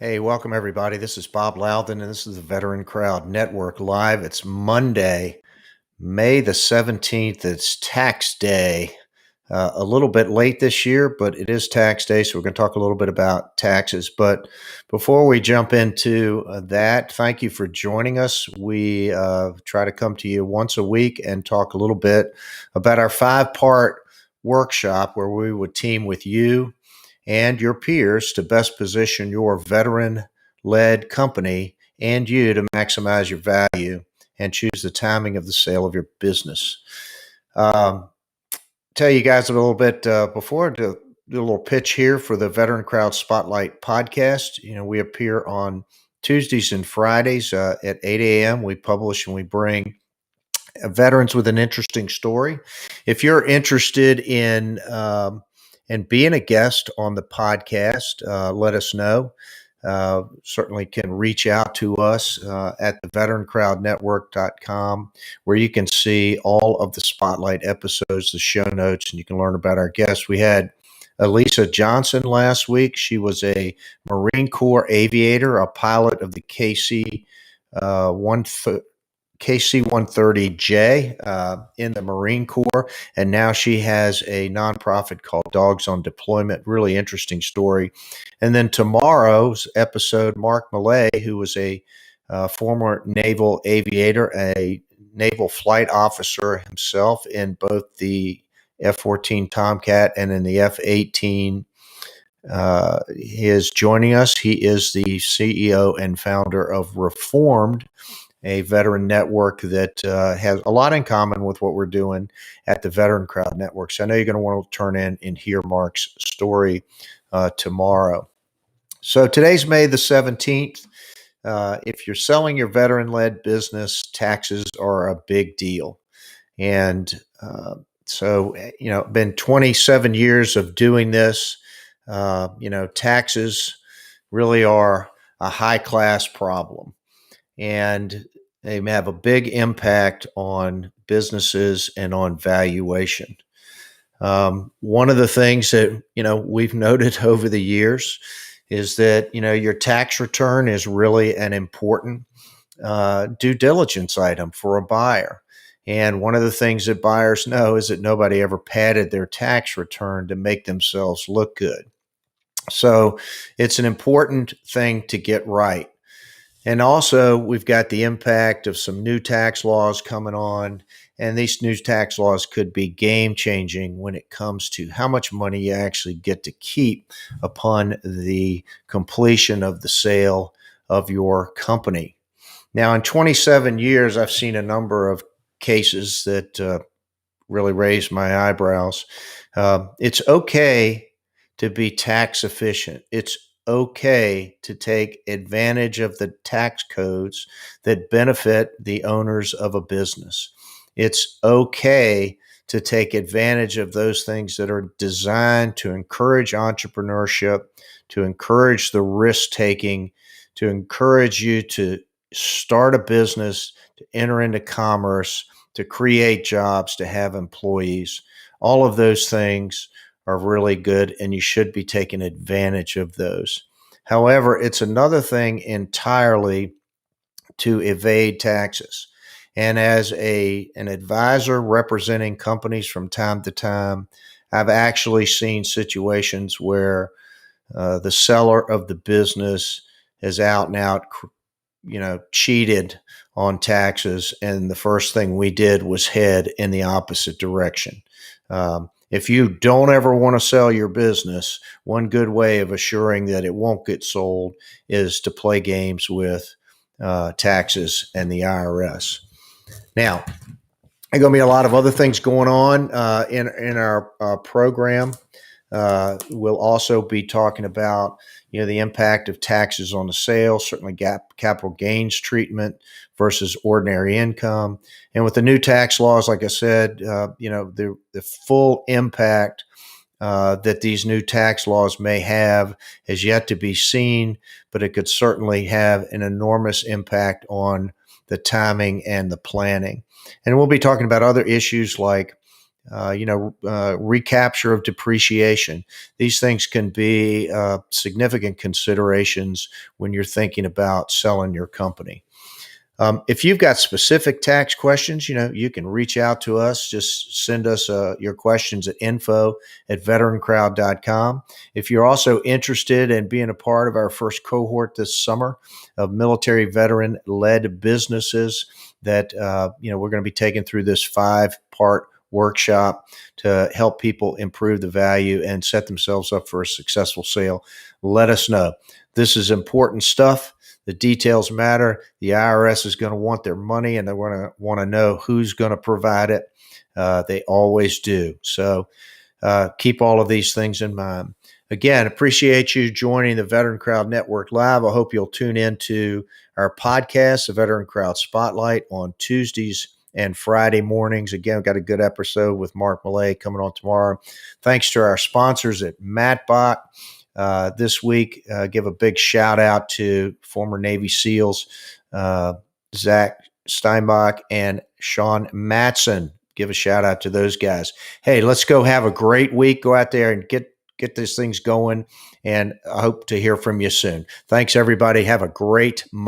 Hey, welcome everybody. This is Bob Louthan, and this is the Veteran Crowd Network Live. It's Monday, May the 17th. It's tax day. A little bit late this year, but it is tax day, so we're going to talk a little bit about taxes. But before we jump into that, thank you for joining us. We try to come to you once a week and talk a little bit about our 5-part workshop where we would team with you and your peers to best position your veteran-led company and you to maximize your value and choose the timing of the sale of your business. Tell you guys a little bit before to do a little pitch here for the Veteran Crowd Spotlight podcast. We appear on Tuesdays and Fridays at 8 a.m. We publish and we bring veterans with an interesting story. If you're interested in being a guest on the podcast, let us know. Certainly can reach out to us at the VeteranCrowdNetwork.com, where you can see all of the Spotlight episodes, the show notes, and you can learn about our guests. We had Elisa Johnson last week. She was a Marine Corps aviator, a pilot of the KC-130J in the Marine Corps, and now she has a nonprofit called Dogs on Deployment. Really interesting story. And then tomorrow's episode, Mark Millay, who was a former naval aviator, a naval flight officer himself in both the F-14 Tomcat and in the F-18. He is joining us. He is the CEO and founder of Reformed, a veteran network that has a lot in common with what we're doing at the Veteran Crowd Network. So I know you're going to want to turn in and hear Mark's story tomorrow. So today's May the 17th. If you're selling your veteran-led business, taxes are a big deal. And been 27 years of doing this. Taxes really are a high-class problem. And they have a big impact on businesses and on valuation. One of the things that, we've noted over the years is that, your tax return is really an important due diligence item for a buyer. And one of the things that buyers know is that nobody ever padded their tax return to make themselves look good. So it's an important thing to get right. And also, we've got the impact of some new tax laws coming on, and these new tax laws could be game-changing when it comes to how much money you actually get to keep upon the completion of the sale of your company. Now, in 27 years, I've seen a number of cases that really raised my eyebrows. It's okay to be tax efficient. It's okay to take advantage of the tax codes that benefit the owners of a business. It's okay to take advantage of those things that are designed to encourage entrepreneurship, to encourage the risk taking, to encourage you to start a business, to enter into commerce, to create jobs, to have employees. All of those things are really good, and you should be taking advantage of those. However, it's another thing entirely to evade taxes. And as an advisor representing companies from time to time, I've actually seen situations where the seller of the business is out and out, cheated on taxes, and the first thing we did was head in the opposite direction. If you don't ever want to sell your business, one good way of assuring that it won't get sold is to play games with taxes and the IRS. Now, there are going to be a lot of other things going on in our program. We'll also be talking about the impact of taxes on the sale, certainly capital gains treatment versus ordinary income. And with the new tax laws, like I said, the full impact that these new tax laws may have is yet to be seen, but it could certainly have an enormous impact on the timing and the planning. And we'll be talking about other issues like recapture of depreciation. These things can be significant considerations when you're thinking about selling your company. If you've got specific tax questions, you can reach out to us. Just send us your questions at info@veterancrowd.com. If you're also interested in being a part of our first cohort this summer of military veteran-led businesses that, we're going to be taking through this 5-part workshop to help people improve the value and set themselves up for a successful sale, let us know. This is important stuff. The details matter. The IRS is going to want their money, and they're going to want to know who's going to provide it. They always do. So keep all of these things in mind. Again, appreciate you joining the Veteran Crowd Network Live. I hope you'll tune in to our podcast, the Veteran Crowd Spotlight, on Tuesdays and Friday mornings. Again, we've got a good episode with Mark Millay coming on tomorrow. Thanks to our sponsors at Mattbot. This week, give a big shout out to former Navy SEALs, Zach Steinbach and Sean Matson. Give a shout out to those guys. Hey, let's go have a great week. Go out there and get these things going. And I hope to hear from you soon. Thanks, everybody. Have a great Monday.